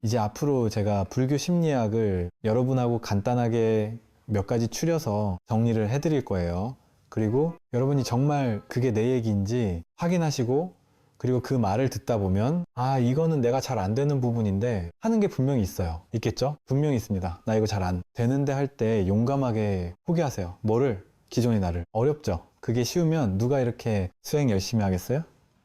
이제 앞으로 제가 불교 심리학을 여러분하고 간단하게 몇 가지 추려서 정리를 해드릴 거예요. 그리고 여러분이 정말 그게 내 얘기인지 확인하시고, 그리고 그 말을 듣다 보면 아, 이거는 내가 잘 안 되는 부분인데 하는 게 분명히 있어요. 있겠죠? 분명히 있습니다. 나 이거 잘 안 되는데 할 때 용감하게 포기하세요. 뭐를? 기존의 나를. 어렵죠? 그게 쉬우면 누가 이렇게 수행 열심히 하겠어요?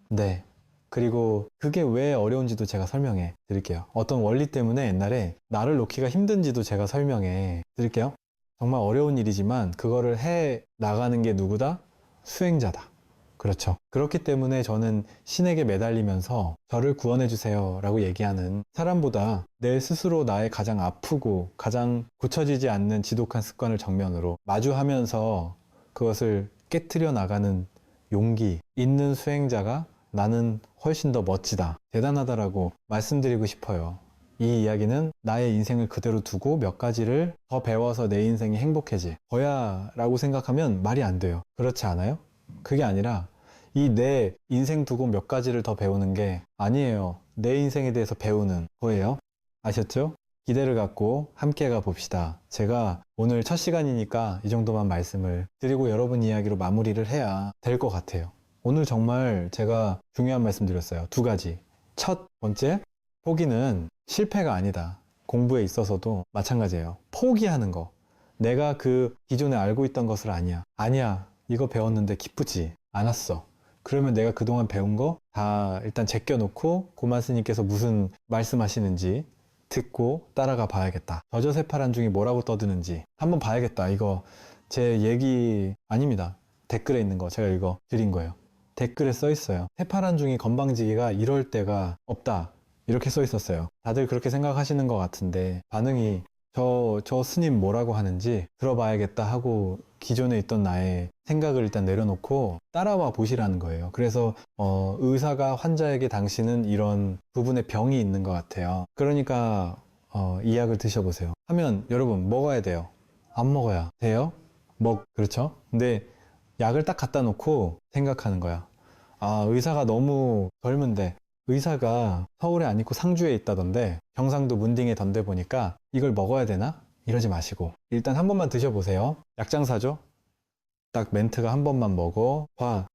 네. 그리고 그게 왜 어려운지도 제가 설명해 드릴게요. 어떤 원리 때문에 옛날에 나를 놓기가 힘든지도 제가 설명해 드릴게요. 정말 어려운 일이지만 그거를 해 나가는 게 누구다? 수행자다. 그렇죠. 그렇기 때문에 저는 신에게 매달리면서 저를 구원해 주세요 라고 얘기하는 사람보다 내 스스로 나의 가장 아프고 가장 고쳐지지 않는 지독한 습관을 정면으로 마주하면서 그것을 깨트려 나가는 용기 있는 수행자가 나는 훨씬 더 멋지다, 대단하다라고 말씀드리고 싶어요. 이 이야기는 나의 인생을 그대로 두고 몇 가지를 더 배워서 내 인생이 행복해질 거야 라고 생각하면 말이 안 돼요. 그렇지 않아요? 그게 아니라 이 내 인생 두고 몇 가지를 더 배우는 게 아니에요. 내 인생에 대해서 배우는 거예요. 아셨죠? 기대를 갖고 함께 가봅시다. 제가 오늘 첫 시간이니까 이 정도만 말씀을 드리고 여러분 이야기로 마무리를 해야 될 것 같아요. 오늘 정말 제가 중요한 말씀 드렸어요. 두 가지. 첫 번째, 포기는 실패가 아니다. 공부에 있어서도 마찬가지예요. 포기하는 거. 내가 그 기존에 알고 있던 것을 아니야. 아니야. 이거 배웠는데 기쁘지 않았어. 그러면 내가 그동안 배운 거 다 일단 제껴놓고 고만 스님께서 무슨 말씀하시는지 듣고 따라가 봐야겠다. 저저새파란 중이 뭐라고 떠드는지 한번 봐야겠다. 이거 제 얘기 아닙니다. 댓글에 있는 거 제가 읽어 드린 거예요. 댓글에 써 있어요. 새파란 중이 건방지기가 이럴 때가 없다. 이렇게 써 있었어요. 다들 그렇게 생각하시는 것 같은데 반응이 저 스님 뭐라고 하는지 들어봐야겠다 하고 기존에 있던 나의 생각을 일단 내려놓고 따라와 보시라는 거예요. 그래서 의사가 환자에게 당신은 이런 부분에 병이 있는 것 같아요. 그러니까 이 약을 드셔보세요. 하면 여러분 먹어야 돼요. 안 먹어야 돼요? 그렇죠? 근데 약을 딱 갖다 놓고 생각하는 거야. 아, 의사가 너무 젊은데 의사가 서울에 안 있고 상주에 있다던데 경상도 문딩에 던데 보니까 이걸 먹어야 되나? 이러지 마시고 일단 한 번만 드셔보세요. 약장사죠? 딱 멘트가 한 번만 먹어봐.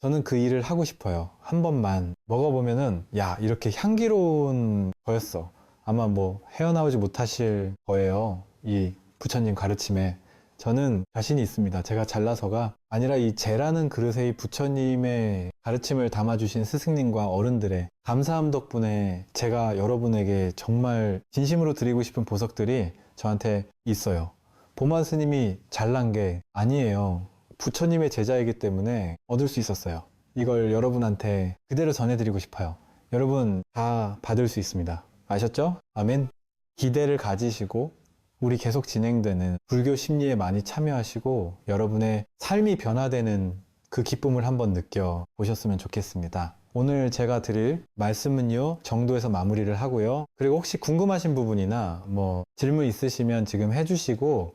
저는 그 일을 하고 싶어요. 한 번만 먹어보면은 야, 이렇게 향기로운 거였어. 아마 뭐 헤어나오지 못하실 거예요. 이 부처님 가르침에. 저는 자신이 있습니다. 제가 잘나서가 아니라 이 재라는 그릇에 이 부처님의 가르침을 담아주신 스승님과 어른들의 감사함 덕분에 제가 여러분에게 정말 진심으로 드리고 싶은 보석들이 저한테 있어요. 보마 스님이 잘난 게 아니에요. 부처님의 제자이기 때문에 얻을 수 있었어요. 이걸 여러분한테 그대로 전해드리고 싶어요. 여러분 다 받을 수 있습니다. 아셨죠? 아멘. 기대를 가지시고 우리 계속 진행되는 불교 심리에 많이 참여하시고 여러분의 삶이 변화되는 그 기쁨을 한번 느껴보셨으면 좋겠습니다. 오늘 제가 드릴 말씀은요 정도에서 마무리를 하고요. 그리고 혹시 궁금하신 부분이나 뭐 질문 있으시면 지금 해주시고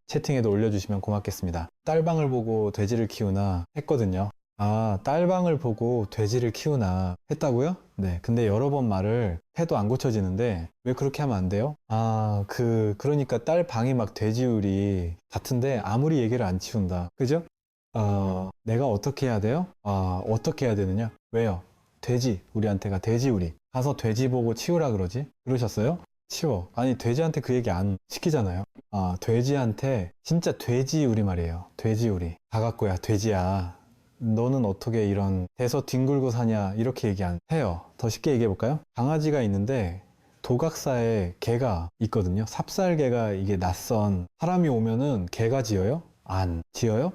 채팅에도 올려주시면 고맙겠습니다. 딸방을 보고 돼지를 키우나 했거든요. 아, 딸방을 보고 돼지를 키우나 했다고요? 네. 근데 여러 번 말을 해도 안 고쳐지는데 왜 그렇게 하면 안 돼요? 아, 그러니까 딸방이 막 돼지우리 같은데 아무리 얘기를 안 치운다. 그죠? 내가 어떻게 해야 돼요? 어떻게 해야 되느냐? 왜요? 돼지, 우리한테가 돼지우리. 가서 돼지 보고 치우라 그러지? 그러셨어요? 치워. 아니, 돼지한테 그 얘기 안 시키잖아요. 돼지한테 진짜 돼지 우리말이에요. 돼지 우리. 가갖고 야, 돼지야. 너는 어떻게 이런 대서 뒹굴고 사냐 이렇게 얘기 안 해요. 더 쉽게 얘기해 볼까요? 강아지가 있는데 도각사에 개가 있거든요. 삽살개가 이게 낯선 사람이 오면은 개가 짖어요? 안 짖어요?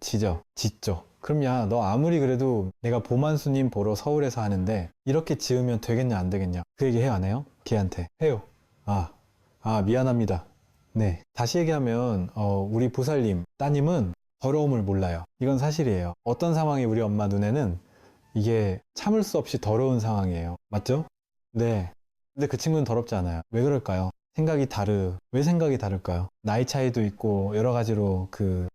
짖어. 짖죠. 그럼 야, 너 아무리 그래도 내가 보만수님 보러 서울에서 하는데 이렇게 짖으면 되겠냐 안 되겠냐 그 얘기 해요 안 해요? 개한테 해요. 미안합니다. 네, 다시 얘기하면 우리 보살님 따님은 더러움을 몰라요. 이건 사실이에요. 어떤 상황이 우리 엄마 눈에는 이게 참을 수 없이 더러운 상황이에요. 맞죠? 네. 근데 그 친구는 더럽지 않아요. 왜 그럴까요? 왜 생각이 다를까요? 나이 차이도 있고 여러 가지로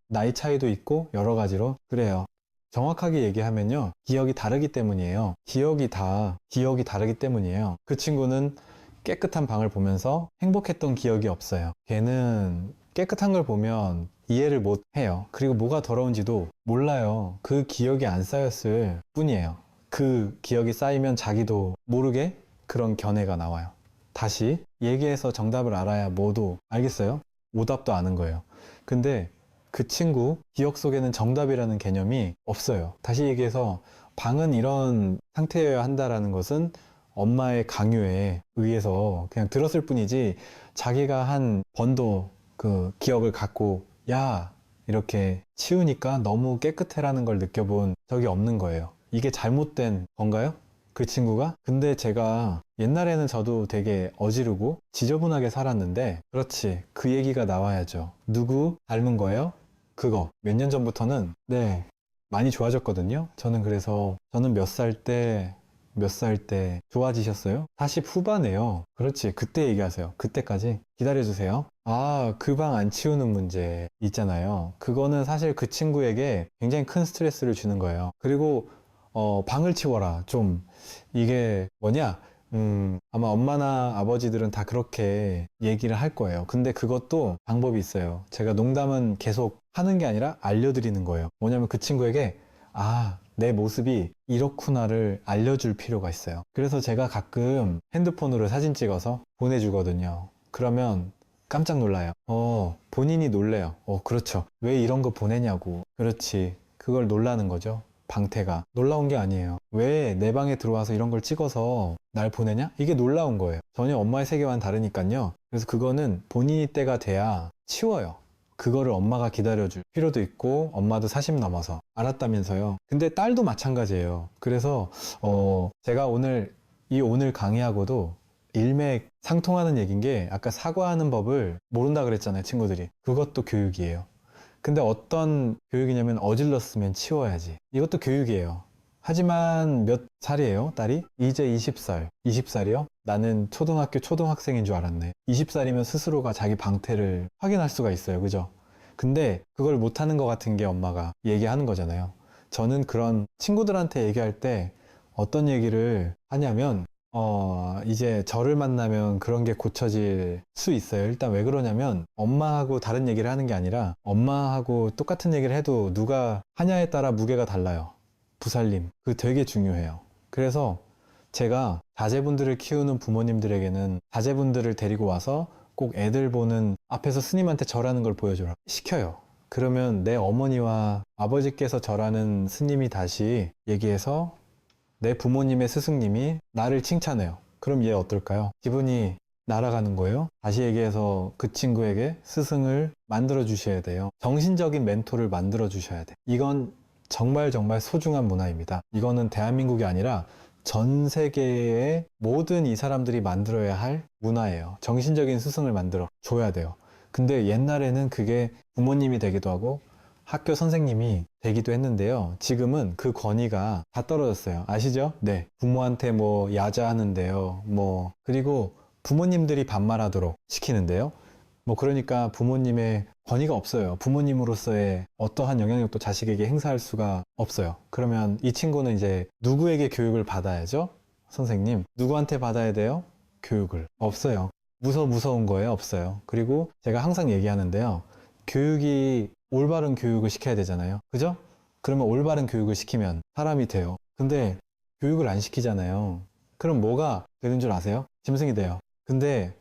나이 차이도 있고 여러 가지로 그래요. 정확하게 얘기하면요. 기억이 다르기 때문이에요. 기억이 다르기 때문이에요. 그 친구는 깨끗한 방을 보면서 행복했던 기억이 없어요. 걔는 깨끗한 걸 보면 이해를 못 해요. 그리고 뭐가 더러운지도 몰라요. 그 기억이 안 쌓였을 뿐이에요. 그 기억이 쌓이면 자기도 모르게 그런 견해가 나와요. 다시 얘기해서 정답을 알아야 뭐도 알겠어요? 오답도 아는 거예요. 근데 그 친구 기억 속에는 정답이라는 개념이 없어요. 다시 얘기해서 방은 이런 상태여야 한다라는 것은 엄마의 강요에 의해서 그냥 들었을 뿐이지 자기가 한 번도 그 기억을 갖고 야 이렇게 치우니까 너무 깨끗해라는 걸 느껴본 적이 없는 거예요. 이게 잘못된 건가요? 그 친구가? 근데 제가 옛날에는 저도 되게 어지르고 지저분하게 살았는데 그렇지 그 얘기가 나와야죠. 누구 닮은 거예요? 그거 몇 년 전부터는 네 많이 좋아졌거든요. 저는 몇 살 때 좋아지셨어요? 40 후반에요. 그렇지 그때 얘기하세요. 그때까지 기다려주세요. 아, 그 방 안 치우는 문제 있잖아요. 그거는 사실 그 친구에게 굉장히 큰 스트레스를 주는 거예요. 그리고 방을 치워라. 좀 이게 뭐냐? 아마 엄마나 아버지들은 다 그렇게 얘기를 할 거예요. 근데 그것도 방법이 있어요. 제가 농담은 계속 하는 게 아니라 알려드리는 거예요. 뭐냐면 그 친구에게 아, 내 모습이 이렇구나를 알려줄 필요가 있어요. 그래서 제가 가끔 핸드폰으로 사진 찍어서 보내주거든요. 그러면 깜짝 놀라요. 본인이 놀래요. 그렇죠. 왜 이런 거 보내냐고. 그렇지. 그걸 놀라는 거죠. 방태가. 놀라운 게 아니에요. 왜 내 방에 들어와서 이런 걸 찍어서 날 보내냐? 이게 놀라운 거예요. 전혀 엄마의 세계와는 다르니까요. 그래서 그거는 본인이 때가 돼야 치워요. 그거를 엄마가 기다려줄 필요도 있고 엄마도 40 넘어서 알았다면서요. 근데 딸도 마찬가지예요. 그래서 제가 오늘 강의하고도 일맥상통하는 얘기인 게 아까 사과하는 법을 모른다 그랬잖아요, 친구들이. 그것도 교육이에요. 근데 어떤 교육이냐면 어질렀으면 치워야지. 이것도 교육이에요. 하지만 몇 살이에요, 딸이? 이제 20살. 20살이요? 나는 초등학교 초등학생인 줄 알았네. 20살이면 스스로가 자기 방태를 확인할 수가 있어요. 그죠? 근데 그걸 못하는 것 같은 게 엄마가 얘기하는 거잖아요. 저는 그런 친구들한테 얘기할 때 어떤 얘기를 하냐면 이제 저를 만나면 그런 게 고쳐질 수 있어요. 일단 왜 그러냐면 엄마하고 다른 얘기를 하는 게 아니라 엄마하고 똑같은 얘기를 해도 누가 하냐에 따라 무게가 달라요. 부살림. 그거 되게 중요해요. 그래서 제가 자제분들을 키우는 부모님들에게는 자제분들을 데리고 와서 꼭 애들 보는 앞에서 스님한테 절하는 걸 보여줘라. 시켜요. 그러면 내 어머니와 아버지께서 절하는 스님이 다시 얘기해서 내 부모님의 스승님이 나를 칭찬해요. 그럼 얘 어떨까요? 기분이 날아가는 거예요. 다시 얘기해서 그 친구에게 스승을 만들어 주셔야 돼요. 정신적인 멘토를 만들어 주셔야 돼. 이건 정말 정말 소중한 문화입니다. 이거는 대한민국이 아니라 전 세계의 모든 이 사람들이 만들어야 할 문화예요. 정신적인 스승을 만들어 줘야 돼요. 근데 옛날에는 그게 부모님이 되기도 하고 학교 선생님이 되기도 했는데요. 지금은 그 권위가 다 떨어졌어요. 아시죠? 네. 부모한테 뭐 야자하는데요. 그리고 부모님들이 반말하도록 시키는데요. 그러니까 부모님의 권위가 없어요. 부모님으로서의 어떠한 영향력도 자식에게 행사할 수가 없어요. 그러면 이 친구는 이제 누구에게 교육을 받아야죠? 선생님. 누구한테 받아야 돼요? 교육을. 없어요. 무서운 거예요? 없어요. 그리고 제가 항상 얘기하는데요. 올바른 교육을 시켜야 되잖아요. 그죠? 그러면 올바른 교육을 시키면 사람이 돼요. 근데 교육을 안 시키잖아요. 그럼 뭐가 되는 줄 아세요? 짐승이 돼요. 근데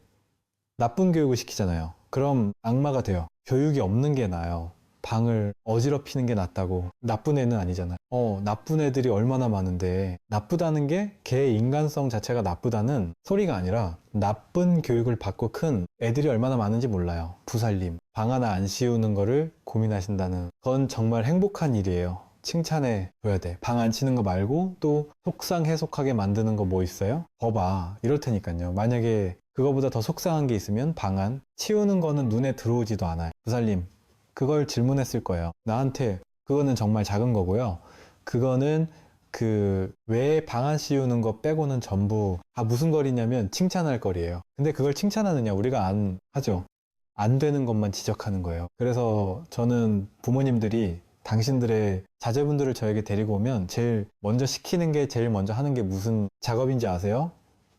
나쁜 교육을 시키잖아요. 그럼 악마가 돼요. 교육이 없는 게 나아요. 방을 어지럽히는 게 낫다고. 나쁜 애는 아니잖아요. 나쁜 애들이 얼마나 많은데 나쁘다는 게 걔의 인간성 자체가 나쁘다는 소리가 아니라 나쁜 교육을 받고 큰 애들이 얼마나 많은지 몰라요. 부살림. 방 하나 안 씌우는 거를 고민하신다는 건 정말 행복한 일이에요. 칭찬해 줘야 돼. 방 안 치는 거 말고 또 속상해속하게 만드는 거 뭐 있어요? 봐. 이럴 테니까요. 만약에 그거보다 더 속상한 게 있으면 방 안 치우는 거는 눈에 들어오지도 않아요. 부살림. 그걸 질문했을 거예요. 나한테 그거는 정말 작은 거고요. 그거는 왜 방 안 씌우는 거 빼고는 전부 무슨 거리냐면 칭찬할 거리예요. 근데 그걸 칭찬하느냐? 우리가 안 하죠. 안 되는 것만 지적하는 거예요. 그래서 저는 부모님들이 당신들의 자제분들을 저에게 데리고 오면 제일 먼저 시키는 게 제일 먼저 하는 게 무슨 작업인지 아세요?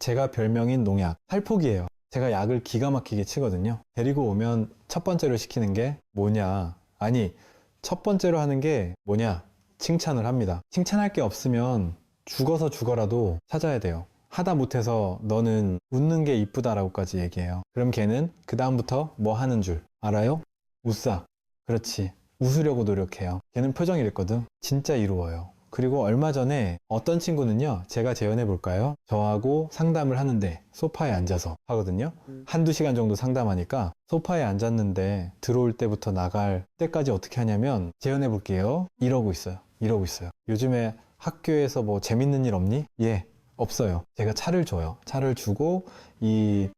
제가 별명인 농약, 살포기예요. 제가 약을 기가 막히게 치거든요. 데리고 오면 첫 번째로 시키는 게 뭐냐? 아니, 첫 번째로 하는 게 뭐냐? 칭찬을 합니다. 칭찬할 게 없으면 죽어서 죽어라도 찾아야 돼요. 하다 못해서 너는 웃는 게 이쁘다라고까지 얘기해요. 그럼 걔는 그 다음부터 뭐 하는 줄 알아요? 웃어. 그렇지. 웃으려고 노력해요. 걔는 표정이 이랬거든. 진짜 이루어요. 그리고 얼마 전에 어떤 친구는요, 제가 재연해 볼까요? 저하고 상담을 하는데 소파에 앉아서 하거든요. 한두 시간 정도 상담하니까 소파에 앉았는데 들어올 때부터 나갈 때까지 어떻게 하냐면 재연해 볼게요. 이러고 있어요. 이러고 있어요. 요즘에 학교에서 뭐 재밌는 일 없니? 예, 없어요. 제가 차를 줘요. 차를 주고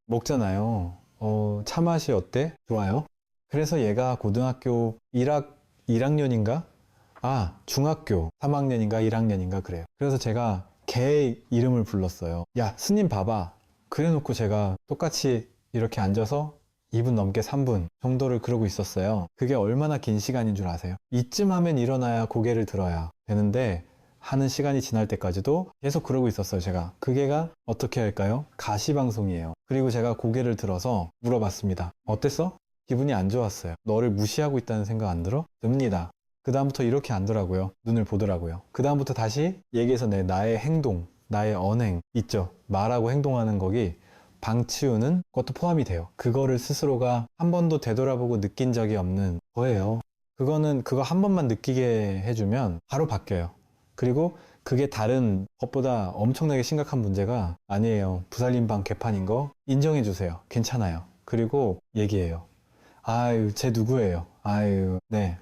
먹잖아요. 차 맛이 어때? 좋아요. 그래서 얘가 고등학교 1학년인가? 중학교 3학년인가 1학년인가 그래요. 그래서 제가 걔 이름을 불렀어요. 야, 스님 봐봐. 그래 놓고 제가 똑같이 이렇게 앉아서 2분 넘게 3분 정도를 그러고 있었어요. 그게 얼마나 긴 시간인 줄 아세요? 이쯤 하면 일어나야 고개를 들어야 되는데 하는 시간이 지날 때까지도 계속 그러고 있었어요, 제가. 그게가 어떻게 할까요? 가시방송이에요. 그리고 제가 고개를 들어서 물어봤습니다. 어땠어? 기분이 안 좋았어요. 너를 무시하고 있다는 생각 안 들어? 듭니다. 그 다음부터 이렇게 안더라고요. 눈을 보더라고요. 그 다음부터 다시 얘기해서 나의 행동, 나의 언행 있죠. 말하고 행동하는 거기 방 치우는 것도 포함이 돼요. 그거를 스스로가 한 번도 되돌아보고 느낀 적이 없는 거예요. 그거 한 번만 느끼게 해주면 바로 바뀌어요. 그리고 그게 다른 것보다 엄청나게 심각한 문제가 아니에요. 부살림 방 개판인 거 인정해 주세요. 괜찮아요. 그리고 얘기해요. 아유, 쟤 누구예요? 아유, 네,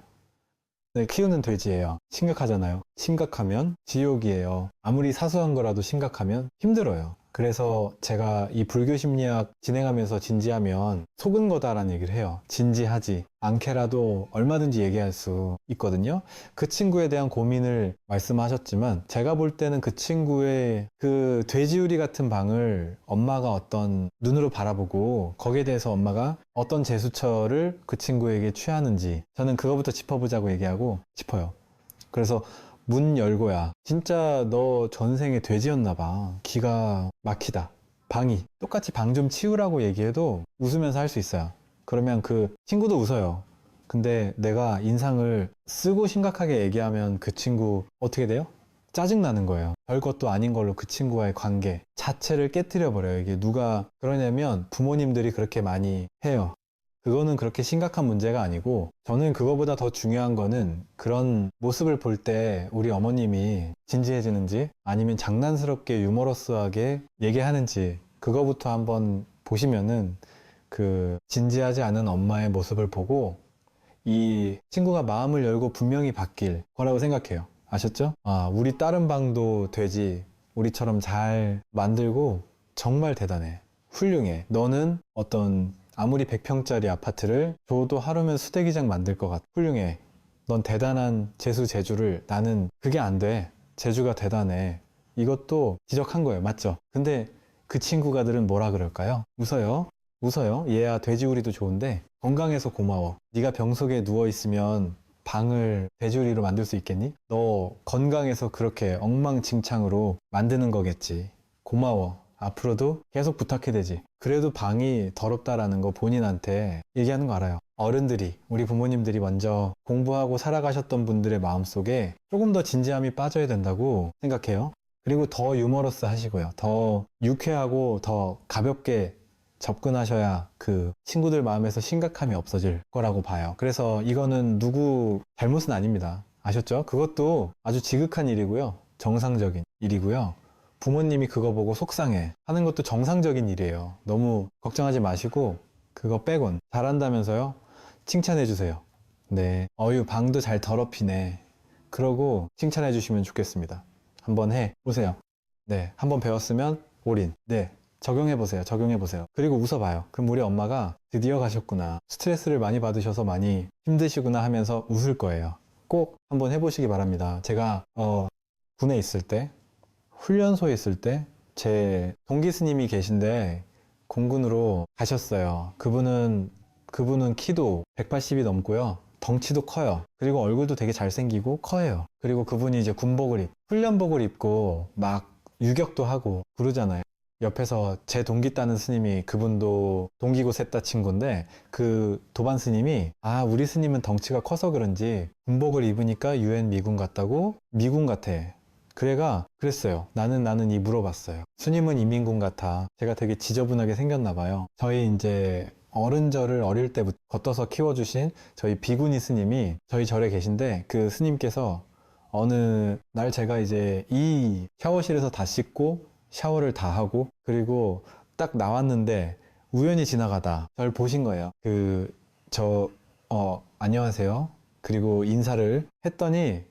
키우는 돼지예요. 심각하잖아요. 심각하면 지옥이에요. 아무리 사소한 거라도 심각하면 힘들어요. 그래서 제가 이 불교 심리학 진행하면서 진지하면 속은 거다라는 얘기를 해요. 진지하지 않게라도 얼마든지 얘기할 수 있거든요. 그 친구에 대한 고민을 말씀하셨지만 제가 볼 때는 그 친구의 그 돼지우리 같은 방을 엄마가 어떤 눈으로 바라보고 거기에 대해서 엄마가 어떤 제스처를 그 친구에게 취하는지 저는 그거부터 짚어보자고 얘기하고 싶어요. 그래서 문 열고야. 진짜 너 전생에 돼지였나 봐. 기가 막히다. 방이. 똑같이 방 좀 치우라고 얘기해도 웃으면서 할 수 있어요. 그러면 그 친구도 웃어요. 근데 내가 인상을 쓰고 심각하게 얘기하면 그 친구 어떻게 돼요? 짜증나는 거예요. 별것도 아닌 걸로 그 친구와의 관계 자체를 깨뜨려 버려요. 이게 누가 그러냐면 부모님들이 그렇게 많이 해요. 그거는 그렇게 심각한 문제가 아니고 저는 그거보다 더 중요한 거는 그런 모습을 볼 때 우리 어머님이 진지해지는지 아니면 장난스럽게 유머러스하게 얘기하는지 그거부터 한번 보시면은 그 진지하지 않은 엄마의 모습을 보고 이 친구가 마음을 열고 분명히 바뀔 거라고 생각해요. 아셨죠? 우리 다른 방도 되지 우리처럼 잘 만들고 정말 대단해. 훌륭해. 너는 어떤 아무리 100평짜리 아파트를 줘도 하루면 수대기장 만들 것 같아. 훌륭해. 넌 대단한 재주를 나는 그게 안 돼. 재주가 대단해. 이것도 지적한 거예요. 맞죠? 근데 그 친구가들은 뭐라 그럴까요? 웃어요. 웃어요. 얘야 돼지우리도 좋은데 건강해서 고마워. 네가 병 속에 누워있으면 방을 돼지우리로 만들 수 있겠니? 너 건강해서 그렇게 엉망진창으로 만드는 거겠지. 고마워. 앞으로도 계속 부탁해 되지. 그래도 방이 더럽다라는 거 본인한테 얘기하는 거 알아요. 어른들이, 우리 부모님들이 먼저 공부하고 살아가셨던 분들의 마음속에 조금 더 진지함이 빠져야 된다고 생각해요. 그리고 더 유머러스 하시고요. 더 유쾌하고 더 가볍게 접근하셔야 그 친구들 마음에서 심각함이 없어질 거라고 봐요. 그래서 이거는 누구 잘못은 아닙니다. 아셨죠? 그것도 아주 지극한 일이고요. 정상적인 일이고요. 부모님이 그거 보고 속상해 하는 것도 정상적인 일이에요. 너무 걱정하지 마시고 그거 빼곤 잘한다면서요? 칭찬해 주세요. 네, 어유 방도 잘 더럽히네. 그러고 칭찬해 주시면 좋겠습니다. 한번 해 보세요. 네, 한번 배웠으면 올인. 네, 적용해 보세요. 적용해 보세요. 그리고 웃어봐요. 그럼 우리 엄마가 드디어 가셨구나. 스트레스를 많이 받으셔서 많이 힘드시구나 하면서 웃을 거예요. 꼭 한번 해보시기 바랍니다. 제가 군에 있을 때 훈련소에 있을 때 제 동기 스님이 계신데 공군으로 가셨어요. 그분은 키도 180이 넘고요. 덩치도 커요. 그리고 얼굴도 되게 잘생기고 커요. 그리고 그분이 이제 훈련복을 입고 막 유격도 하고 그러잖아요. 옆에서 제 동기 따는 스님이, 그분도 동기고 셋다 친구인데, 그 도반 스님이, 아, 우리 스님은 덩치가 커서 그런지 군복을 입으니까 유엔 미군 같다고? 미군 같아. 그래가 그랬어요. 나는 이 물어봤어요. 스님은 이민군 같아. 제가 되게 지저분하게 생겼나 봐요. 저희 이제 어른절을 어릴 때부터 걷어서 키워주신 저희 비구니 스님이 저희 절에 계신데, 그 스님께서 어느 날 제가 이제 이 샤워실에서 다 씻고 샤워를 다 하고 그리고 딱 나왔는데 우연히 지나가다 절 보신 거예요. 안녕하세요. 그리고 인사를 했더니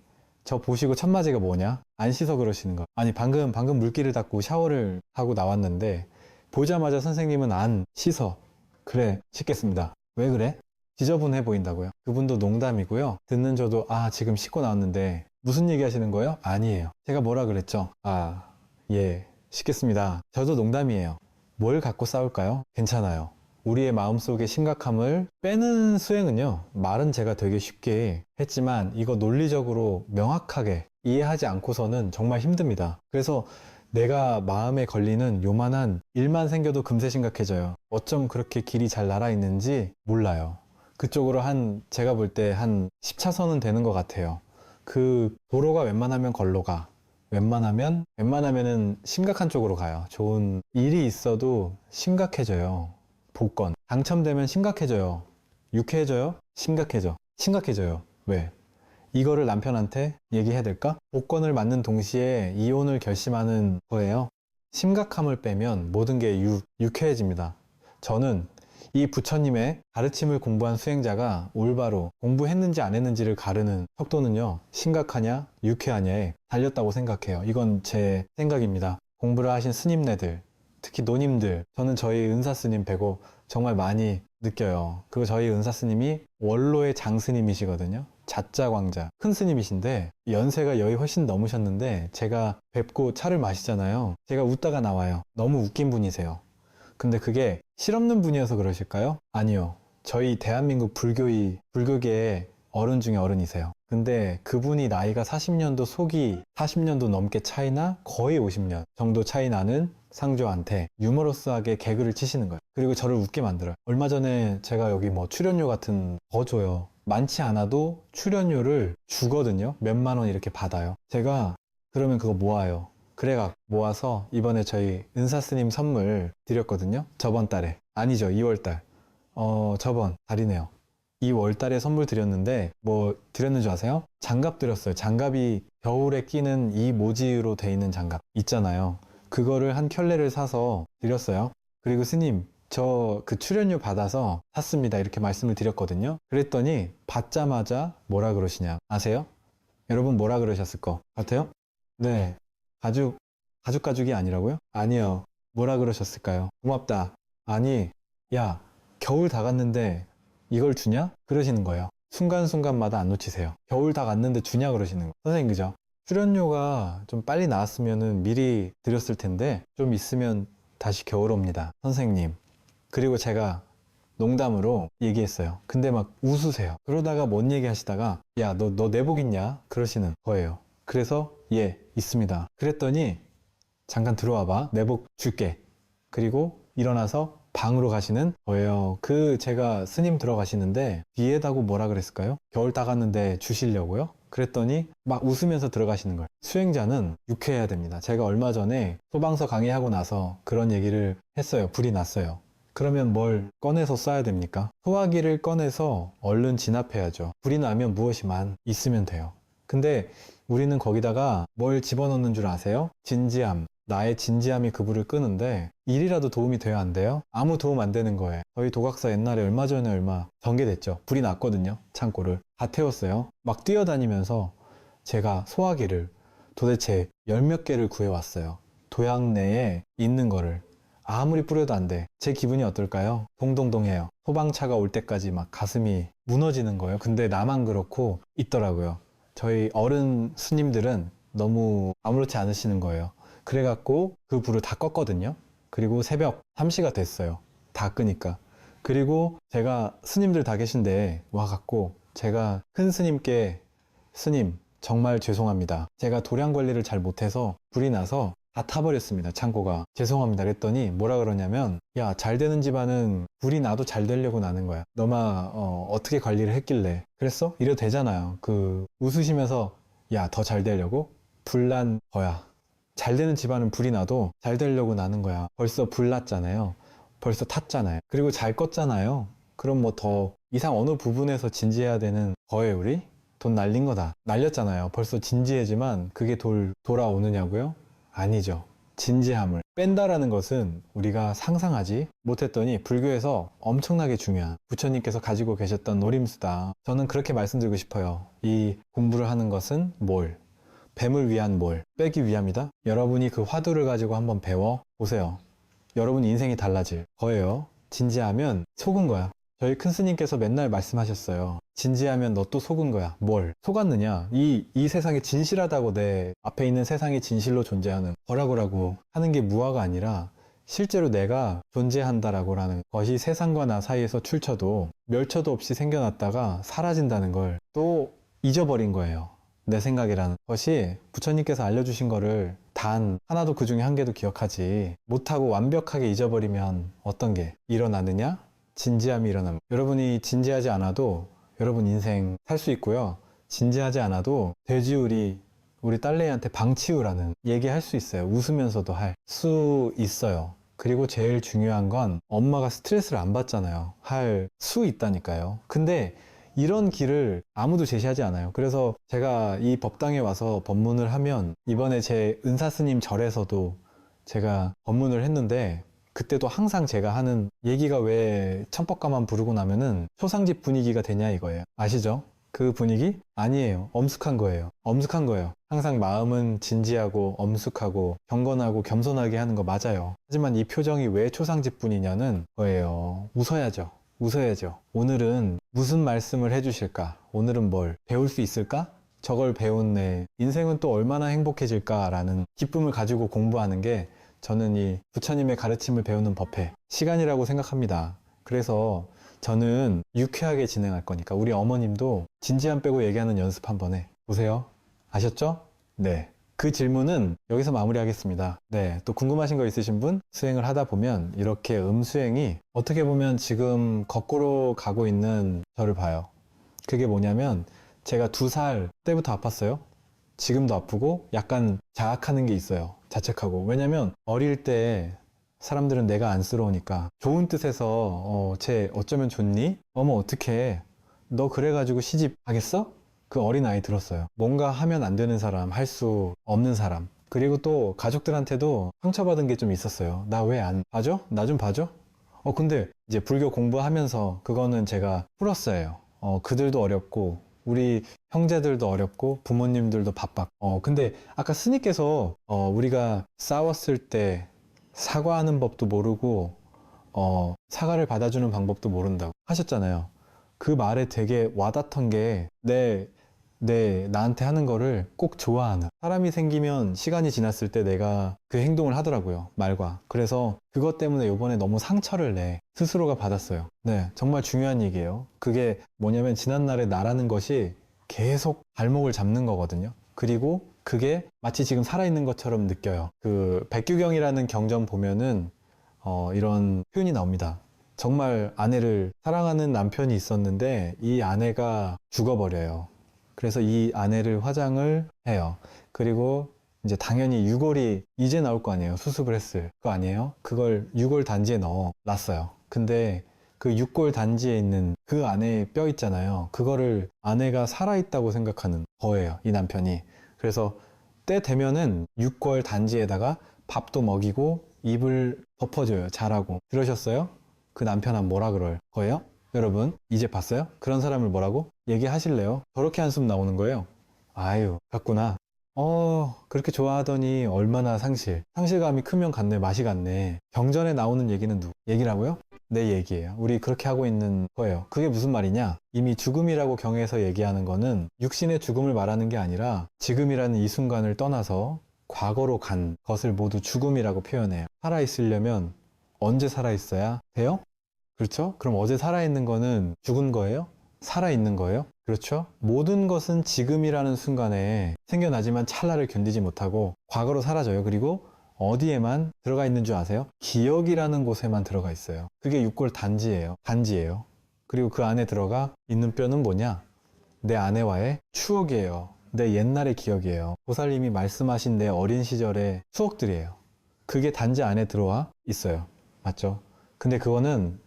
저 보시고 첫 마디가 뭐냐? 안 씻어 그러시는 거. 아니, 방금 물기를 닦고 샤워를 하고 나왔는데 보자마자 선생님은 안 씻어. 그래, 씻겠습니다. 왜 그래? 지저분해 보인다고요. 그분도 농담이고요. 듣는 저도, 아, 지금 씻고 나왔는데 무슨 얘기 하시는 거예요? 아니에요. 제가 뭐라 그랬죠? 아, 예, 씻겠습니다. 저도 농담이에요. 뭘 갖고 싸울까요? 괜찮아요. 우리의 마음속의 심각함을 빼는 수행은요, 말은 제가 되게 쉽게 했지만 이거 논리적으로 명확하게 이해하지 않고서는 정말 힘듭니다. 그래서 내가 마음에 걸리는 요만한 일만 생겨도 금세 심각해져요. 어쩜 그렇게 길이 잘 날아있는지 몰라요. 그쪽으로 제가 볼 때 한 10차선은 되는 것 같아요. 그 도로가 웬만하면 걸로 가. 웬만하면은 심각한 쪽으로 가요. 좋은 일이 있어도 심각해져요. 복권. 당첨되면 심각해져요. 유쾌해져요? 심각해져요. 왜? 이거를 남편한테 얘기해야 될까? 복권을 맞는 동시에 이혼을 결심하는 거예요. 심각함을 빼면 모든 게 유쾌해집니다. 저는 이 부처님의 가르침을 공부한 수행자가 올바로 공부했는지 안 했는지를 가르는 속도는요, 심각하냐, 유쾌하냐에 달렸다고 생각해요. 이건 제 생각입니다. 공부를 하신 스님네들, 특히 노님들, 저는 저희 은사스님 뵈고 정말 많이 느껴요. 그리고 저희 은사스님이 원로의 장스님이시거든요. 자자광자, 큰 스님이신데 연세가 여의 훨씬 넘으셨는데 제가 뵙고 차를 마시잖아요. 제가 웃다가 나와요. 너무 웃긴 분이세요. 근데 그게 실없는 분이어서 그러실까요? 아니요. 저희 대한민국 불교계의 어른 중에 어른이세요. 근데 그분이 나이가 40년도 넘게 차이나 거의 50년 정도 차이 나는 상조한테 유머러스하게 개그를 치시는 거예요. 그리고 저를 웃게 만들어요. 얼마 전에 제가 여기 출연료 같은 거 줘요. 많지 않아도 출연료를 주거든요. 몇만 원 이렇게 받아요. 제가 그러면 그거 모아요. 그래가 모아서 이번에 저희 은사스님 선물 드렸거든요. 저번 달에. 아니죠, 2월달. 저번 달이네요. 2월달에 선물 드렸는데 뭐 드렸는 줄 아세요? 장갑 드렸어요. 장갑이 겨울에 끼는 이 모지로 돼 있는 장갑 있잖아요. 그거를 한 켤레를 사서 드렸어요. 그리고 스님, 저 그 출연료 받아서 샀습니다. 이렇게 말씀을 드렸거든요. 그랬더니 받자마자 뭐라 그러시냐 아세요? 여러분 뭐라 그러셨을 것 같아요? 네. 가죽이 아니라고요? 아니요. 뭐라 그러셨을까요? 고맙다. 아니, 야, 겨울 다 갔는데 이걸 주냐? 그러시는 거예요. 순간순간마다 안 놓치세요. 겨울 다 갔는데 주냐? 그러시는 거예요. 선생님, 그죠? 출연료가 좀 빨리 나왔으면 미리 드렸을 텐데 좀 있으면 다시 겨울 옵니다. 선생님. 그리고 제가 농담으로 얘기했어요. 근데 막 웃으세요. 그러다가 뭔 얘기 하시다가 야, 너 내복 있냐? 그러시는 거예요. 그래서 예, 있습니다. 그랬더니 잠깐 들어와 봐. 내복 줄게. 그리고 일어나서 방으로 가시는 거예요. 제가 스님 들어가시는데 뒤에다고 뭐라 그랬을까요? 겨울 다 갔는데 주시려고요? 그랬더니 막 웃으면서 들어가시는 거예요. 수행자는 유쾌해야 됩니다. 제가 얼마 전에 소방서 강의하고 나서 그런 얘기를 했어요. 불이 났어요. 그러면 뭘 꺼내서 쏴야 됩니까? 소화기를 꺼내서 얼른 진압해야죠. 불이 나면 무엇이만 있으면 돼요. 근데 우리는 거기다가 뭘 집어넣는 줄 아세요? 진지함. 나의 진지함이 그 불을 끄는데 일이라도 도움이 돼야 안 돼요? 아무 도움 안 되는 거예요. 저희 도각사 옛날에 얼마 전에 전개됐죠. 불이 났거든요. 창고를 다 태웠어요. 막 뛰어다니면서 제가 소화기를 도대체 열 몇 개를 구해왔어요. 도약 내에 있는 거를. 아무리 뿌려도 안 돼. 제 기분이 어떨까요? 동동동해요. 소방차가 올 때까지 막 가슴이 무너지는 거예요. 근데 나만 그렇고 있더라고요. 저희 어른 스님들은 너무 아무렇지 않으시는 거예요. 그래갖고 그 불을 다 껐거든요. 그리고 새벽 3시가 됐어요. 다 끄니까. 그리고 제가 스님들 다 계신데 와갖고 제가 큰 스님께 스님 정말 죄송합니다. 제가 도량 관리를 잘 못해서 불이 나서 다 타버렸습니다. 창고가. 죄송합니다. 그랬더니 뭐라 그러냐면, 야, 잘 되는 집안은 불이 나도 잘 되려고 나는 거야. 너마 어떻게 관리를 했길래 그랬어? 이래도 되잖아요. 웃으시면서, 야, 더 잘 되려고? 불난 거야. 잘 되는 집안은 불이 나도 잘 되려고 나는 거야. 벌써 불 났잖아요. 벌써 탔잖아요. 그리고 잘 껐잖아요. 그럼 뭐 더 이상 어느 부분에서 진지해야 되는 거예요, 우리? 돈 날린 거다. 날렸잖아요. 벌써 진지해지만 그게 돌아오느냐고요? 아니죠. 진지함을 뺀다라는 것은 우리가 상상하지 못했더니 불교에서 엄청나게 중요한 부처님께서 가지고 계셨던 노림수다. 저는 그렇게 말씀드리고 싶어요. 이 공부를 하는 것은 뭘? 뱀을 위한 뭘? 빼기 위함이다? 여러분이 그 화두를 가지고 한번 배워 보세요. 여러분 인생이 달라질 거예요. 진지하면 속은 거야. 저희 큰 스님께서 맨날 말씀하셨어요. 진지하면 너 또 속은 거야. 뭘? 속았느냐? 이 세상이 진실하다고 내 앞에 있는 세상이 진실로 존재하는 거라고 하는 게 무화가 아니라 실제로 내가 존재한다라고 하는 것이 세상과 나 사이에서 출처도 멸처도 없이 생겨났다가 사라진다는 걸 또 잊어버린 거예요. 내 생각이라는 것이 부처님께서 알려주신 거를 단 하나도 그 중에 한 개도 기억하지 못하고 완벽하게 잊어버리면 어떤 게 일어나느냐? 진지함이 일어납니다. 여러분이 진지하지 않아도 여러분 인생 살 수 있고요. 진지하지 않아도 돼지우리 우리 딸내미한테 방치우라는 얘기할 수 있어요. 웃으면서도 할 수 있어요. 그리고 제일 중요한 건 엄마가 스트레스를 안 받잖아요. 할 수 있다니까요. 근데 이런 길을 아무도 제시하지 않아요. 그래서 제가 이 법당에 와서 법문을 하면 이번에 제 은사스님 절에서도 제가 법문을 했는데 그때도 항상 제가 하는 얘기가 왜 청법가만 부르고 나면은 초상집 분위기가 되냐 이거예요. 아시죠? 그 분위기? 아니에요. 엄숙한 거예요. 엄숙한 거예요. 항상 마음은 진지하고 엄숙하고 경건하고 겸손하게 하는 거 맞아요. 하지만 이 표정이 왜 초상집 분이냐는 거예요. 웃어야죠. 웃어야죠. 오늘은 무슨 말씀을 해주실까? 오늘은 뭘 배울 수 있을까? 저걸 배운 내 인생은 또 얼마나 행복해질까라는 기쁨을 가지고 공부하는 게 저는 이 부처님의 가르침을 배우는 법회 시간이라고 생각합니다. 그래서 저는 유쾌하게 진행할 거니까 우리 어머님도 진지함 빼고 얘기하는 연습 한번 해 보세요. 아셨죠? 네. 그 질문은 여기서 마무리하겠습니다. 네. 또 궁금하신 거 있으신 분 수행을 하다 보면 이렇게 수행이 어떻게 보면 지금 거꾸로 가고 있는 저를 봐요. 그게 뭐냐면 제가 2살 때부터 아팠어요. 지금도 아프고 약간 자학하는 게 있어요. 자책하고. 왜냐면 어릴 때 사람들은 내가 안쓰러우니까 좋은 뜻에서 쟤 어쩌면 좋니? 어머 어떡해. 너 그래가지고 시집 하겠어? 그 어린아이 들었어요. 뭔가 하면 안 되는 사람, 할 수 없는 사람. 그리고 또 가족들한테도 상처받은 게 좀 있었어요. 나 왜 안 봐줘? 나 좀 봐줘? 근데 이제 불교 공부하면서 그거는 제가 풀었어요. 그들도 어렵고 우리 형제들도 어렵고 부모님들도 바빴고 근데 아까 스님께서 우리가 싸웠을 때 사과하는 법도 모르고 사과를 받아주는 방법도 모른다고 하셨잖아요. 그 말에 되게 와닿던 게 나한테 하는 거를 꼭 좋아하는 사람이 생기면 시간이 지났을 때 내가 그 행동을 하더라고요. 말과. 그래서 그것 때문에 이번에 너무 상처를 스스로가 받았어요. 네, 정말 중요한 얘기예요. 그게 뭐냐면 지난날의 나라는 것이 계속 발목을 잡는 거거든요. 그리고 그게 마치 지금 살아있는 것처럼 느껴요. 그 백규경이라는 경전 보면은 이런 표현이 나옵니다. 정말 아내를 사랑하는 남편이 있었는데 이 아내가 죽어버려요. 그래서 이 아내를 화장을 해요. 그리고 이제 당연히 유골이 이제 나올 거 아니에요. 수습을 했을 거 아니에요. 그걸 유골 단지에 넣어놨어요. 근데 그 육골 단지에 있는 그 안에 뼈 있잖아요. 그거를 아내가 살아있다고 생각하는 거예요. 이 남편이. 그래서 때 되면은 육골 단지에다가 밥도 먹이고 입을 덮어줘요. 자라고. 들으셨어요? 그 남편은 뭐라 그럴 거예요? 여러분 이제 봤어요? 그런 사람을 뭐라고? 얘기하실래요? 저렇게 한숨 나오는 거예요. 아유 갔구나. 그렇게 좋아하더니 얼마나 상실감이 크면 갔네. 맛이 갔네. 경전에 나오는 얘기는 누구 얘기라고요? 내 얘기예요. 우리 그렇게 하고 있는 거예요. 그게 무슨 말이냐? 이미 죽음이라고 경에서 얘기하는 거는 육신의 죽음을 말하는 게 아니라 지금이라는 이 순간을 떠나서 과거로 간 것을 모두 죽음이라고 표현해요. 살아있으려면 언제 살아있어야 돼요? 그렇죠? 그럼 어제 살아있는 거는 죽은 거예요? 살아있는 거예요? 그렇죠? 모든 것은 지금이라는 순간에 생겨나지만 찰나를 견디지 못하고 과거로 사라져요. 그리고 어디에만 들어가 있는 줄 아세요? 기억이라는 곳에만 들어가 있어요. 그게 육골 단지예요. 단지예요. 그리고 그 안에 들어가 있는 뼈는 뭐냐? 내 아내와의 추억이에요. 내 옛날의 기억이에요. 보살님이 말씀하신 내 어린 시절의 추억들이에요. 그게 단지 안에 들어와 있어요. 맞죠? 근데 그거는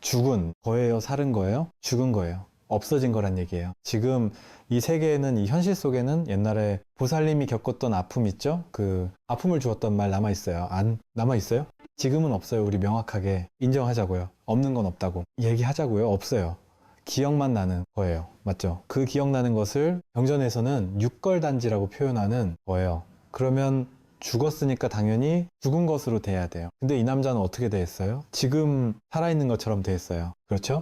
죽은 거예요? 살은 거예요? 죽은 거예요. 없어진 거란 얘기예요. 지금 이 세계에는, 이 현실 속에는 옛날에 보살님이 겪었던 아픔 있죠? 그 아픔을 주었던 말 남아있어요. 안 남아있어요? 지금은 없어요. 우리 명확하게 인정하자고요. 없는 건 없다고 얘기하자고요. 없어요. 기억만 나는 거예요. 맞죠? 그 기억나는 것을 경전에서는 육걸단지라고 표현하는 거예요. 그러면 죽었으니까 당연히 죽은 것으로 돼야 돼요. 근데 이 남자는 어떻게 됐어요? 지금 살아있는 것처럼 됐어요. 그렇죠?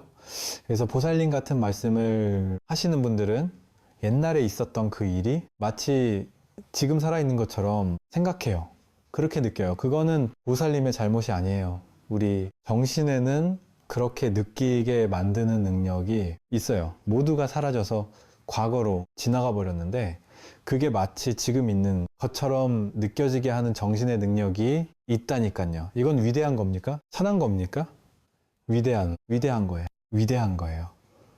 그래서 보살님 같은 말씀을 하시는 분들은 옛날에 있었던 그 일이 마치 지금 살아있는 것처럼 생각해요. 그렇게 느껴요. 그거는 보살님의 잘못이 아니에요. 우리 정신에는 그렇게 느끼게 만드는 능력이 있어요. 모두가 사라져서 과거로 지나가 버렸는데 그게 마치 지금 있는 것처럼 느껴지게 하는 정신의 능력이 있다니까요. 이건 위대한 겁니까? 천한 겁니까? 위대한 거예요. 위대한 거예요.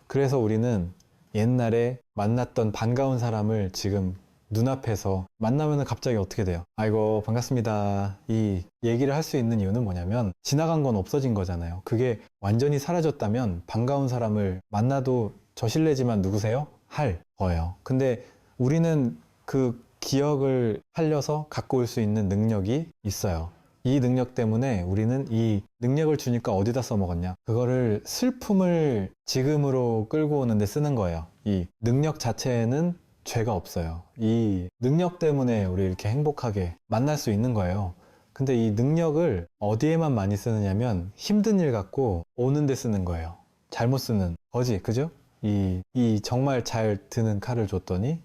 그래서 우리는 옛날에 만났던 반가운 사람을 지금 눈앞에서 만나면 갑자기 어떻게 돼요? 아이고 반갑습니다. 이 얘기를 할 수 있는 이유는 뭐냐면 지나간 건 없어진 거잖아요. 그게 완전히 사라졌다면 반가운 사람을 만나도 저 실례지만 누구세요? 할 거예요. 근데 우리는 그 기억을 살려서 갖고 올 수 있는 능력이 있어요. 이 능력 때문에 우리는 이 능력을 주니까 어디다 써먹었냐? 그거를 슬픔을 지금으로 끌고 오는데 쓰는 거예요. 이 능력 자체에는 죄가 없어요. 이 능력 때문에 우리 이렇게 행복하게 만날 수 있는 거예요. 근데 이 능력을 어디에만 많이 쓰느냐면 힘든 일 갖고 오는 데 쓰는 거예요. 잘못 쓰는 거지, 그죠? 이 정말 잘 드는 칼을 줬더니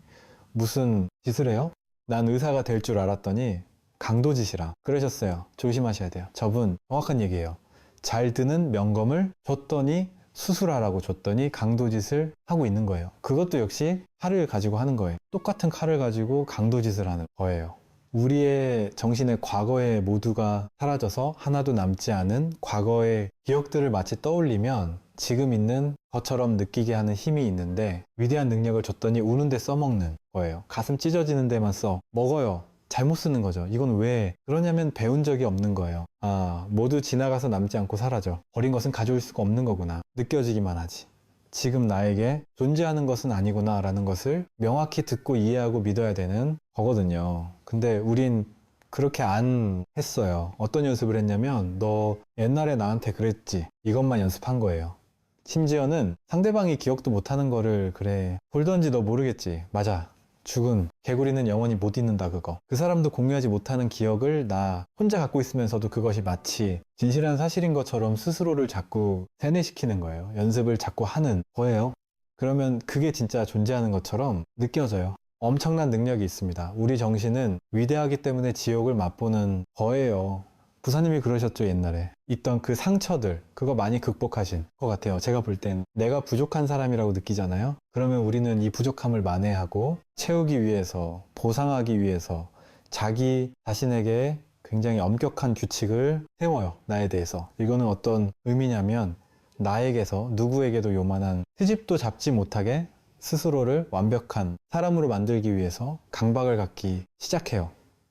무슨 짓을 해요? 난 의사가 될 줄 알았더니 강도짓이라 그러셨어요. 조심하셔야 돼요. 저분 정확한 얘기예요. 잘 드는 명검을 줬더니 수술하라고 줬더니 강도짓을 하고 있는 거예요. 그것도 역시 칼을 가지고 하는 거예요. 똑같은 칼을 가지고 강도짓을 하는 거예요. 우리의 정신의 과거에 모두가 사라져서 하나도 남지 않은 과거의 기억들을 마치 떠올리면 지금 있는 것처럼 느끼게 하는 힘이 있는데 위대한 능력을 줬더니 우는데 써먹는 거예요. 가슴 찢어지는 데만 써 먹어요. 잘못 쓰는 거죠. 이건 왜 그러냐면 배운 적이 없는 거예요. 아, 모두 지나가서 남지 않고 사라져. 버린 것은 가져올 수가 없는 거구나. 느껴지기만 하지. 지금 나에게 존재하는 것은 아니구나 라는 것을 명확히 듣고 이해하고 믿어야 되는 거거든요. 근데 우린 그렇게 안 했어요. 어떤 연습을 했냐면 너 옛날에 나한테 그랬지. 이것만 연습한 거예요. 심지어는 상대방이 기억도 못하는 거를 그래 볼던지 너 모르겠지. 맞아. 죽은 개구리는 영원히 못 잊는다 그거. 그 사람도 공유하지 못하는 기억을 나 혼자 갖고 있으면서도 그것이 마치 진실한 사실인 것처럼 스스로를 자꾸 세뇌시키는 거예요. 연습을 자꾸 하는 거예요. 그러면 그게 진짜 존재하는 것처럼 느껴져요. 엄청난 능력이 있습니다. 우리 정신은 위대하기 때문에 지옥을 맛보는 거예요. 부사님이 그러셨죠. 옛날에 있던 그 상처들 그거 많이 극복하신 것 같아요. 제가 볼 땐 내가 부족한 사람이라고 느끼잖아요. 그러면 우리는 이 부족함을 만회하고 채우기 위해서 보상하기 위해서 자기 자신에게 굉장히 엄격한 규칙을 세워요. 나에 대해서. 이거는 어떤 의미냐면 나에게서 누구에게도 요만한 트집도 잡지 못하게 스스로를 완벽한 사람으로 만들기 위해서 강박을 갖기 시작해요.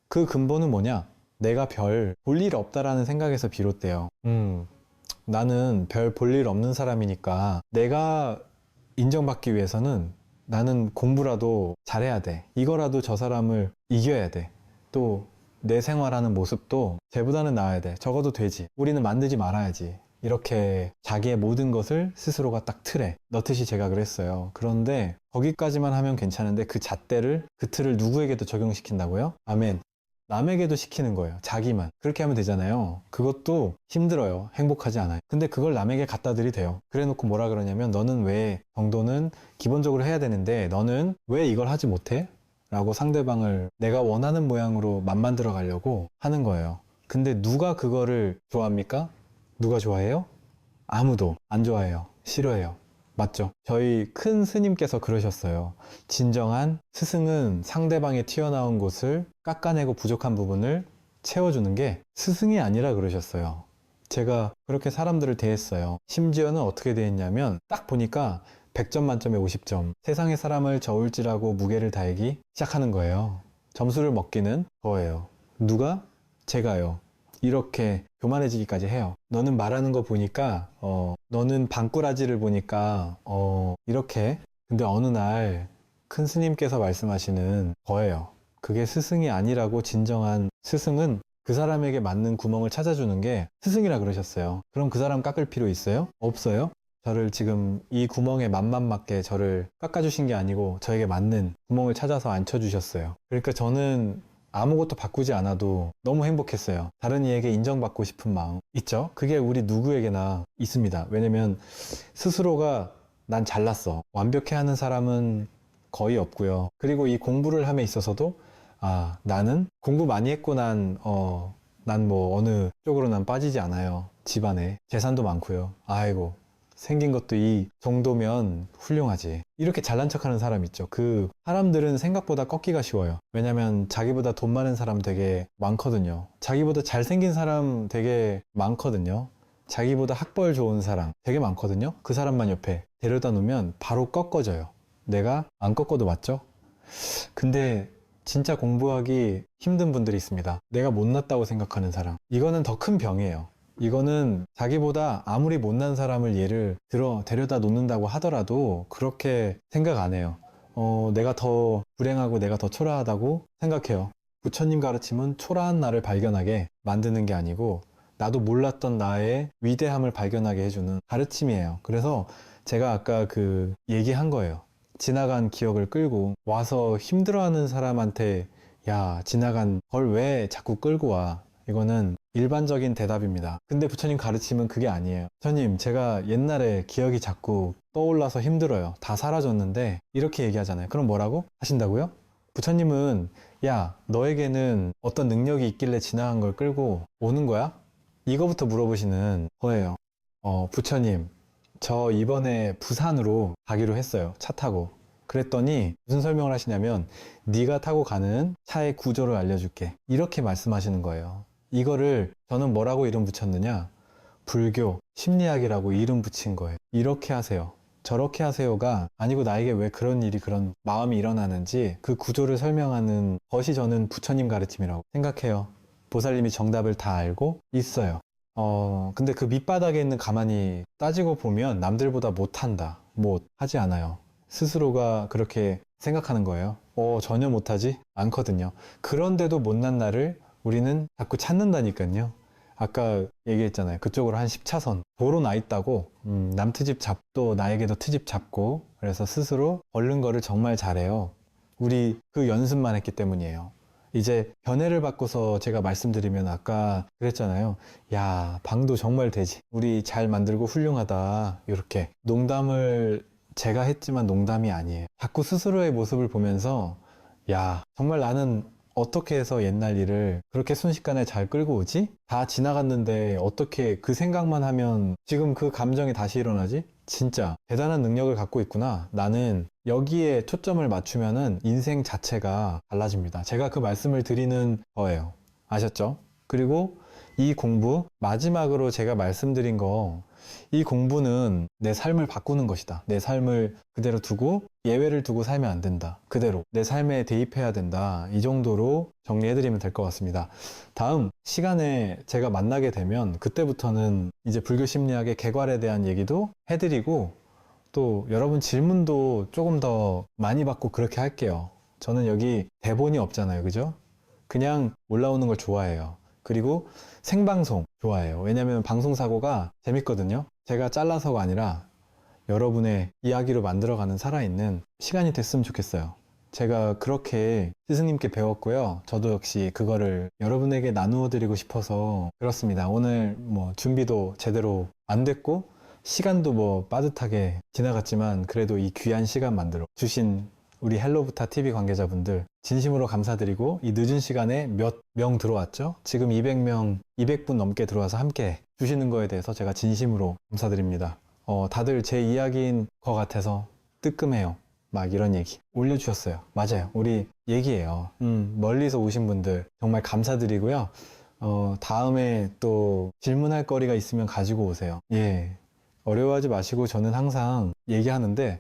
그 근본은 뭐냐? 내가 별 볼 일 없다라는 생각에서 비롯돼요. 나는 별 볼 일 없는 사람이니까 내가 인정받기 위해서는 나는 공부라도 잘해야 돼. 이거라도 저 사람을 이겨야 돼. 또 내 생활하는 모습도 쟤보다는 나아야 돼. 적어도 되지. 우리는 만들지 말아야지. 이렇게 자기의 모든 것을 스스로가 딱 틀에 넣듯이 제가 그랬어요. 그런데 거기까지만 하면 괜찮은데 그 잣대를 그 틀을 누구에게도 적용시킨다고요? 아멘. 남에게도 시키는 거예요. 자기만. 그렇게 하면 되잖아요. 그것도 힘들어요. 행복하지 않아요. 근데 그걸 남에게 갖다 드리대요. 그래 놓고 뭐라 그러냐면 너는 왜 정도는 기본적으로 해야 되는데 너는 왜 이걸 하지 못해? 라고 상대방을 내가 원하는 모양으로 만들어 가려고 하는 거예요. 근데 누가 그거를 좋아합니까? 누가 좋아해요? 아무도 안 좋아해요. 싫어해요. 맞죠? 저희 큰 스님께서 그러셨어요. 진정한 스승은 상대방의 튀어나온 곳을 깎아내고 부족한 부분을 채워주는 게 스승이 아니라 그러셨어요. 제가 그렇게 사람들을 대했어요. 심지어는 어떻게 대했냐면 딱 보니까 100점 만점에 50점. 세상의 사람을 저울질하고 무게를 달기 시작하는 거예요. 점수를 먹기는 저예요. 누가? 제가요. 이렇게 교만해지기까지 해요. 너는 말하는 거 보니까 너는 방꾸라지를 보니까 이렇게. 근데 어느 날 큰 스님께서 말씀하시는 거예요. 그게 스승이 아니라고. 진정한 스승은 그 사람에게 맞는 구멍을 찾아주는 게 스승이라 그러셨어요. 그럼 그 사람 깎을 필요 있어요? 없어요? 저를 지금 이 구멍에 맘만 맞게 저를 깎아주신 게 아니고 저에게 맞는 구멍을 찾아서 앉혀주셨어요. 그러니까 저는 아무것도 바꾸지 않아도 너무 행복했어요. 다른 이에게 인정받고 싶은 마음 있죠? 그게 우리 누구에게나 있습니다. 왜냐면 스스로가 난 잘났어, 완벽해 하는 사람은 거의 없고요. 그리고 이 공부를 함에 있어서도 나는 공부 많이 했고 난 뭐 어느 쪽으로 난 빠지지 않아요. 집안에 재산도 많고요. 아이고, 생긴 것도 이 정도면 훌륭하지. 이렇게 잘난 척하는 사람 있죠. 그 사람들은 생각보다 꺾기가 쉬워요. 왜냐면 자기보다 돈 많은 사람 되게 많거든요. 자기보다 잘생긴 사람 되게 많거든요. 자기보다 학벌 좋은 사람 되게 많거든요. 그 사람만 옆에 데려다 놓으면 바로 꺾어져요. 내가 안 꺾어도 맞죠? 근데 진짜 공부하기 힘든 분들이 있습니다. 내가 못났다고 생각하는 사람. 이거는 더 큰 병이에요. 이거는 자기보다 아무리 못난 사람을 예를 들어 데려다 놓는다고 하더라도 그렇게 생각 안 해요. 내가 더 불행하고 내가 더 초라하다고 생각해요. 부처님 가르침은 초라한 나를 발견하게 만드는 게 아니고 나도 몰랐던 나의 위대함을 발견하게 해주는 가르침이에요. 그래서 제가 아까 그 얘기한 거예요. 지나간 기억을 끌고 와서 힘들어하는 사람한테 야, 지나간 걸 왜 자꾸 끌고 와? 이거는 일반적인 대답입니다. 근데 부처님 가르침은 그게 아니에요. 부처님, 제가 옛날에 기억이 자꾸 떠올라서 힘들어요. 다 사라졌는데 이렇게 얘기하잖아요. 그럼 뭐라고 하신다고요? 부처님은 야, 너에게는 어떤 능력이 있길래 지나간 걸 끌고 오는 거야? 이거부터 물어보시는 거예요. 부처님, 저 이번에 부산으로 가기로 했어요. 차 타고. 그랬더니 무슨 설명을 하시냐면 네가 타고 가는 차의 구조를 알려줄게. 이렇게 말씀하시는 거예요. 이거를 저는 뭐라고 이름 붙였느냐? 불교 심리학이라고 이름 붙인 거예요. 이렇게 하세요, 저렇게 하세요가 아니고 나에게 왜 그런 일이, 그런 마음이 일어나는지 그 구조를 설명하는 것이 저는 부처님 가르침이라고 생각해요. 보살님이 정답을 다 알고 있어요. 근데 그 밑바닥에 있는 가만히 따지고 보면 남들보다 못한다, 못 하지 않아요. 스스로가 그렇게 생각하는 거예요. 전혀 못하지 않거든요. 그런데도 못난 나를 우리는 자꾸 찾는다니까요. 아까 얘기했잖아요. 그쪽으로 한 10차선 도로 나 있다고 남 트집 잡도 나에게도 트집 잡고, 그래서 스스로 얼른 거를 정말 잘해요. 우리 그 연습만 했기 때문이에요. 이제 견해를 바꿔서 제가 말씀드리면 아까 그랬잖아요. 야, 방도 정말 되지. 우리 잘 만들고 훌륭하다. 이렇게 농담을 제가 했지만 농담이 아니에요. 자꾸 스스로의 모습을 보면서 야, 정말 나는 어떻게 해서 옛날 일을 그렇게 순식간에 잘 끌고 오지? 다 지나갔는데 어떻게 그 생각만 하면 지금 그 감정이 다시 일어나지? 진짜 대단한 능력을 갖고 있구나. 나는 여기에 초점을 맞추면은 인생 자체가 달라집니다. 제가 그 말씀을 드리는 거예요. 아셨죠? 그리고 이 공부, 마지막으로 제가 말씀드린 거, 이 공부는 내 삶을 바꾸는 것이다. 내 삶을 그대로 두고 예외를 두고 살면 안 된다. 그대로 내 삶에 대입해야 된다. 이 정도로 정리해드리면 될 것 같습니다. 다음 시간에 제가 만나게 되면 그때부터는 이제 불교 심리학의 개괄에 대한 얘기도 해드리고, 또 여러분 질문도 조금 더 많이 받고 그렇게 할게요. 저는 여기 대본이 없잖아요. 그죠? 그냥 올라오는 걸 좋아해요. 그리고 생방송 좋아해요. 왜냐면 방송사고가 재밌거든요. 제가 잘라서가 아니라 여러분의 이야기로 만들어가는 살아있는 시간이 됐으면 좋겠어요. 제가 그렇게 스승님께 배웠고요. 저도 역시 그거를 여러분에게 나누어 드리고 싶어서 그렇습니다. 오늘 뭐 준비도 제대로 안 됐고 시간도 뭐 빠듯하게 지나갔지만 그래도 이 귀한 시간 만들어 주신 우리 헬로부타 TV 관계자분들 진심으로 감사드리고, 이 늦은 시간에 몇 명 들어왔죠? 지금 200명, 200분 넘게 들어와서 함께 주시는 거에 대해서 제가 진심으로 감사드립니다. 다들 제 이야기인 것 같아서 뜨끔해요. 막 이런 얘기 올려주셨어요. 맞아요. 우리 얘기해요. 멀리서 오신 분들 정말 감사드리고요. 다음에 또 질문할 거리가 있으면 가지고 오세요. 예. 어려워하지 마시고 저는 항상 얘기하는데,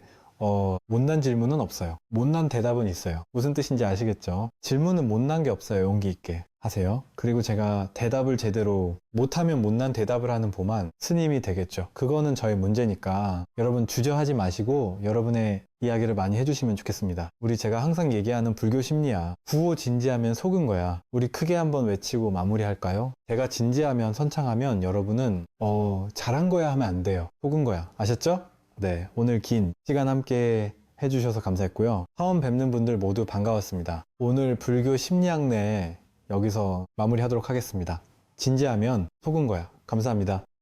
못난 질문은 없어요. 못난 대답은 있어요. 무슨 뜻인지 아시겠죠? 질문은 못난 게 없어요. 용기 있게 하세요. 그리고 제가 대답을 제대로 못하면 못난 대답을 하는 보만 스님이 되겠죠. 그거는 저의 문제니까 여러분 주저하지 마시고 여러분의 이야기를 많이 해주시면 좋겠습니다. 우리 제가 항상 얘기하는 불교 심리야. 구호 진지하면 속은 거야. 우리 크게 한번 외치고 마무리할까요? 제가 진지하면 선창하면 여러분은 잘한 거야 하면 안 돼요. 속은 거야. 아셨죠? 네, 오늘 긴 시간 함께 해주셔서 감사했고요. 처음 뵙는 분들 모두 반가웠습니다. 오늘 불교 심리학내 여기서 마무리하도록 하겠습니다. 진지하면 속은 거야. 감사합니다.